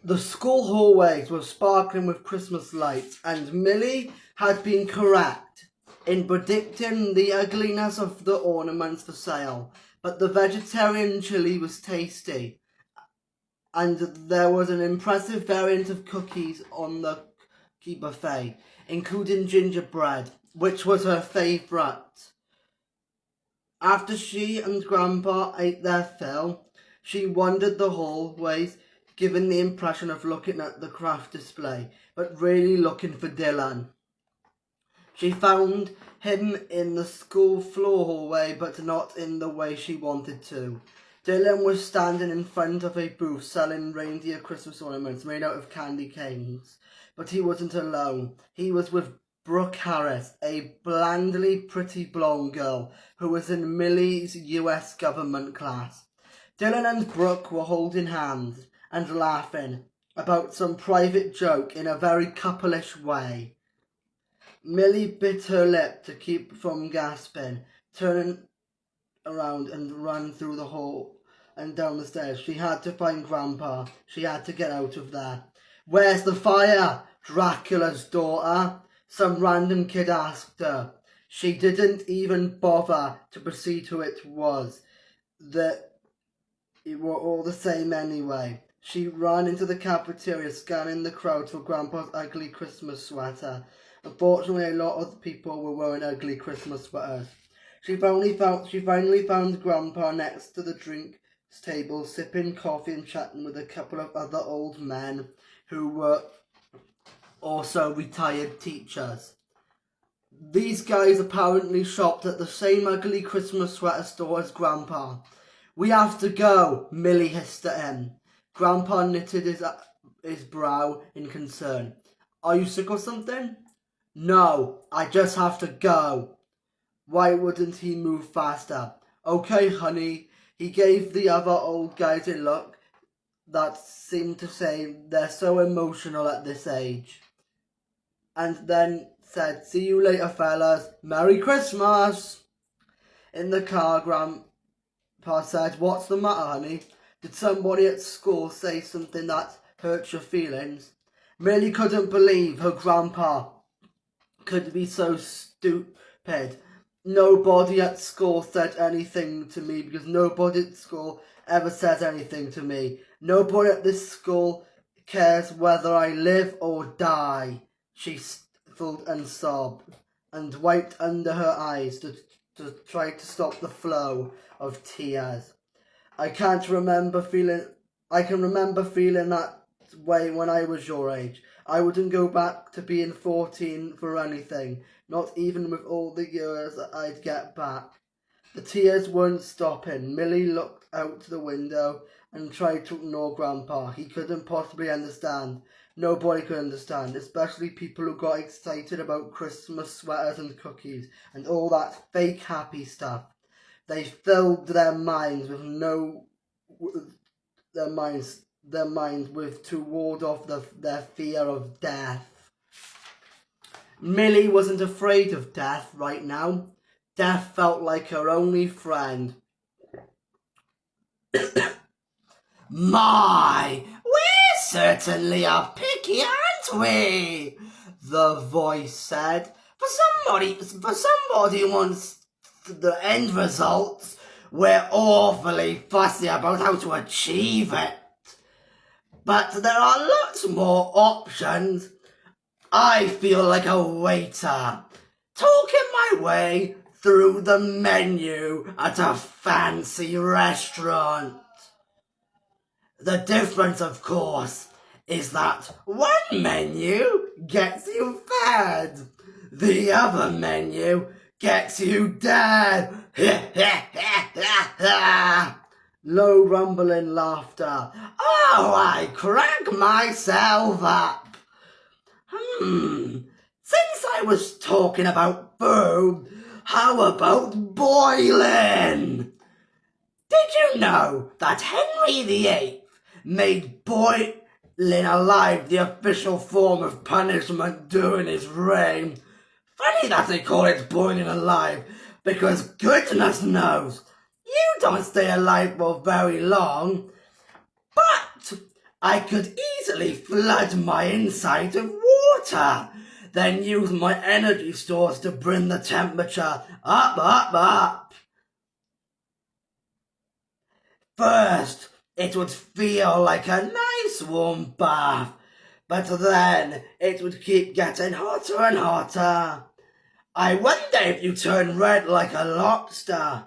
The school hallways were sparkling with Christmas lights, and Millie had been correct in predicting the ugliness of the ornaments for sale. But the vegetarian chili was tasty, and there was an impressive variant of cookies on the cookie buffet, including gingerbread, which was her favourite. After she and Grandpa ate their fill, she wandered the hallways, giving the impression of looking at the craft display, but really looking for Dylan. She found him in the school floor hallway, but not in the way she wanted to. Dylan was standing in front of a booth selling reindeer Christmas ornaments made out of candy canes. But he wasn't alone. He was with Brooke Harris, a blandly pretty blonde girl who was in Millie's US government class. Dylan and Brooke were holding hands and laughing about some private joke in a very couple-ish way. Millie bit her lip to keep from gasping, turning around and ran through the hall and down the stairs. She had to find Grandpa. She had to get out of there. "Where's the fire? Dracula's daughter?" some random kid asked her. She didn't even bother to proceed who it was. They were all the same anyway. She ran into the cafeteria, scanning the crowd for Grandpa's ugly Christmas sweater. Unfortunately, a lot of people were wearing ugly Christmas sweaters. She finally found Grandpa next to the drinks table, sipping coffee and chatting with a couple of other old men who were also retired teachers. These guys apparently shopped at the same ugly Christmas sweater store as Grandpa. "We have to go," Millie hissed at him. Grandpa knitted his brow in concern. "Are you sick or something?" "No, I just have to go." Why wouldn't he move faster? "Okay, honey." He gave the other old guys a look that seemed to say they're so emotional at this age. And then said, "See you later, fellas. Merry Christmas." In the car, Grandpa said, "What's the matter, honey? Did somebody at school say something that hurt your feelings?" Millie couldn't believe her grandpa could be so stupid. "Nobody at school said anything to me because nobody at school ever says anything to me. Nobody at this school cares whether I live or die." She stifled and sobbed and wiped under her eyes to try to stop the flow of tears. I can remember feeling that way when I was your age. I wouldn't go back to being 14 for anything, not even with all the years that I'd get back. The tears weren't stopping. Millie looked out the window and tried to ignore Grandpa. He couldn't possibly understand. Nobody could understand, especially people who got excited about Christmas sweaters and cookies and all that fake happy stuff. They filled their minds with to ward off their fear of death. Millie wasn't afraid of death right now. Death felt like her only friend. "My, we certainly are picky, aren't we?" the voice said. For somebody who wants the end results, we're awfully fussy about how to achieve it. But there are lots more options. I feel like a waiter, talking my way through the menu at a fancy restaurant. The difference, of course, is that one menu gets you fed. The other menu gets you dead. Low rumbling laughter. "Oh, I crack myself up. Since I was talking about food, how about boiling? Did you know that Henry VIII made boiling alive the official form of punishment during his reign? Funny that they call it boiling alive, because goodness knows, you don't stay alive for very long. But I could easily flood my inside with water, then use my energy stores to bring the temperature up. First, it would feel like a nice warm bath, but then it would keep getting hotter and hotter. I wonder if you turn red like a lobster.